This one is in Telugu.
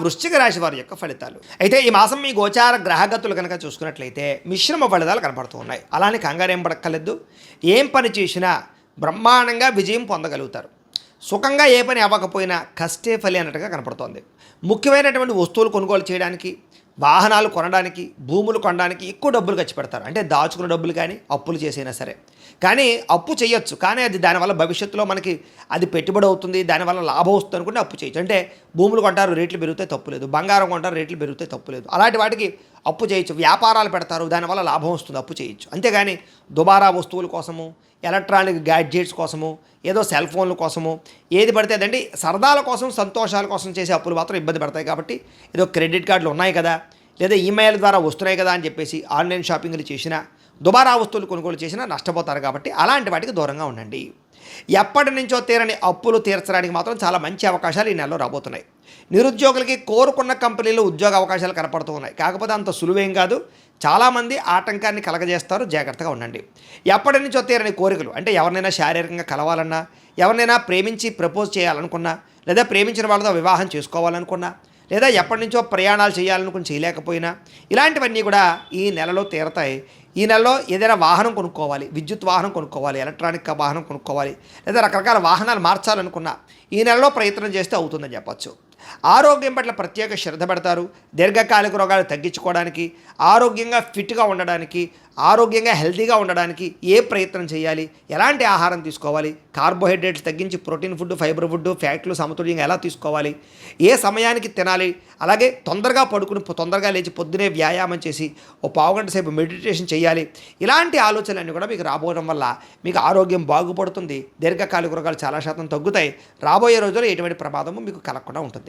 వృశ్చిక రాశి వారి యొక్క ఫలితాలు అయితే ఈ మాసం మీ గోచార గ్రహగతులు కనుక చూసుకున్నట్లయితే మిశ్రమ ఫలితాలు కనపడుతూ ఉన్నాయి. అలానే కంగారేం పడక్కర్లేదు. ఏం పని చేసినా బ్రహ్మాండంగా విజయం పొందగలుగుతారు. సుఖంగా ఏ పని అవ్వకపోయినా కష్టే ఫలి అన్నట్టుగా కనపడుతోంది. ముఖ్యమైనటువంటి వస్తువులు కొనుగోలు చేయడానికి, వాహనాలు కొనడానికి, భూములు కొనడానికి ఎక్కువ డబ్బులు ఖర్చు పెడతారు. అంటే దాచుకున్న డబ్బులు కానీ అప్పులు చేసైనా సరే. కానీ అప్పు చేయొచ్చు, కానీ అది దానివల్ల భవిష్యత్తులో మనకి అది పెట్టుబడి అవుతుంది, దానివల్ల లాభం వస్తుంది అనుకుంటే అప్పు చేయొచ్చు. అంటే భూములు కొంటారు, రేట్లు పెరిగితే తప్పు లేదు. బంగారం కొంటారు, రేట్లు పెరిగితే తప్పు లేదు. అలాంటి వాటికి అప్పు చేయొచ్చు. వ్యాపారాలు పెడతారు, దానివల్ల లాభం వస్తుంది, అప్పు చేయొచ్చు. అంతేగాని దుబారా వస్తువుల కోసము, ఎలక్ట్రానిక్ గ్యాడ్జెట్స్ కోసము, ఏదో సెల్ ఫోన్ల కోసము, ఏది పడితే అదండి సరదాల కోసం, సంతోషాల కోసం చేసే అప్పులు మాత్రం ఇబ్బంది పడతాయి. కాబట్టి ఏదో క్రెడిట్ కార్డులు ఉన్నాయి కదా, లేదా ఈమెయిల్ ద్వారా వస్తున్నాయి కదా అని చెప్పేసి ఆన్లైన్ షాపింగ్లు చేసినా, దుబారా వస్తువులు కొనుగోలు చేసినా నష్టపోతారు. కాబట్టి అలాంటి వాటికి దూరంగా ఉండండి. ఎప్పటి నుంచో తీరని అప్పులు తీర్చడానికి మాత్రం చాలా మంచి అవకాశాలు ఈ నెలలో రాబోతున్నాయి. నిరుద్యోగులకి కోరుకున్న కంపెనీలో ఉద్యోగ అవకాశాలు కనపడుతూ ఉన్నాయి. కాకపోతే అంత సులువేం కాదు. చాలామంది ఆటంకాన్ని కలగజేస్తారు, జాగ్రత్తగా ఉండండి. ఎప్పటి నుంచో తీరని కోరికలు, అంటే ఎవరినైనా శారీరకంగా కలవాలన్నా, ఎవరినైనా ప్రేమించి ప్రపోజ్ చేయాలనుకున్నా, లేదా ప్రేమించిన వాళ్ళతో వివాహం చేసుకోవాలనుకున్నా, లేదా ఎప్పటి నుంచో ప్రయాణాలు చేయాలనుకుని చేయలేకపోయినా, ఇలాంటివన్నీ కూడా ఈ నెలలో తీరతాయి. ఈ నెలలో ఏదైనా వాహనం కొనుక్కోవాలి, విద్యుత్ వాహనం కొనుక్కోవాలి, ఎలక్ట్రానిక్ వాహనం కొనుక్కోవాలి, లేదా రకరకాల వాహనాలు మార్చాలనుకున్నా ఈ నెలలో ప్రయత్నం చేస్తే అవుతుందని చెప్పచ్చు. ఆరోగ్యం పట్ల ప్రత్యేక శ్రద్ధ పెడతారు. దీర్ఘకాలిక రోగాలు తగ్గించుకోవడానికి, ఆరోగ్యంగా ఫిట్గా ఉండడానికి, ఆరోగ్యంగా హెల్తీగా ఉండడానికి ఏ ప్రయత్నం చేయాలి, ఎలాంటి ఆహారం తీసుకోవాలి, కార్బోహైడ్రేట్స్ తగ్గించి ప్రోటీన్ ఫుడ్, ఫైబర్ ఫుడ్, ఫ్యాట్లు సమతుల్యంగా ఎలా తీసుకోవాలి, ఏ సమయానికి తినాలి, అలాగే తొందరగా పడుకుని తొందరగా లేచి పొద్దునే వ్యాయామం చేసి ఓ పావుగంట సేపు మెడిటేషన్ చేయాలి. ఇలాంటి ఆలోచనలన్నీ కూడా మీకు రాబోవడం వల్ల మీకు ఆరోగ్యం బాగుపడుతుంది. దీర్ఘకాలిక రోగాలు చాలా శాతం తగ్గుతాయి. రాబోయే రోజుల్లో ఎటువంటి ప్రమాదము మీకు కలగకుండా ఉంటుంది.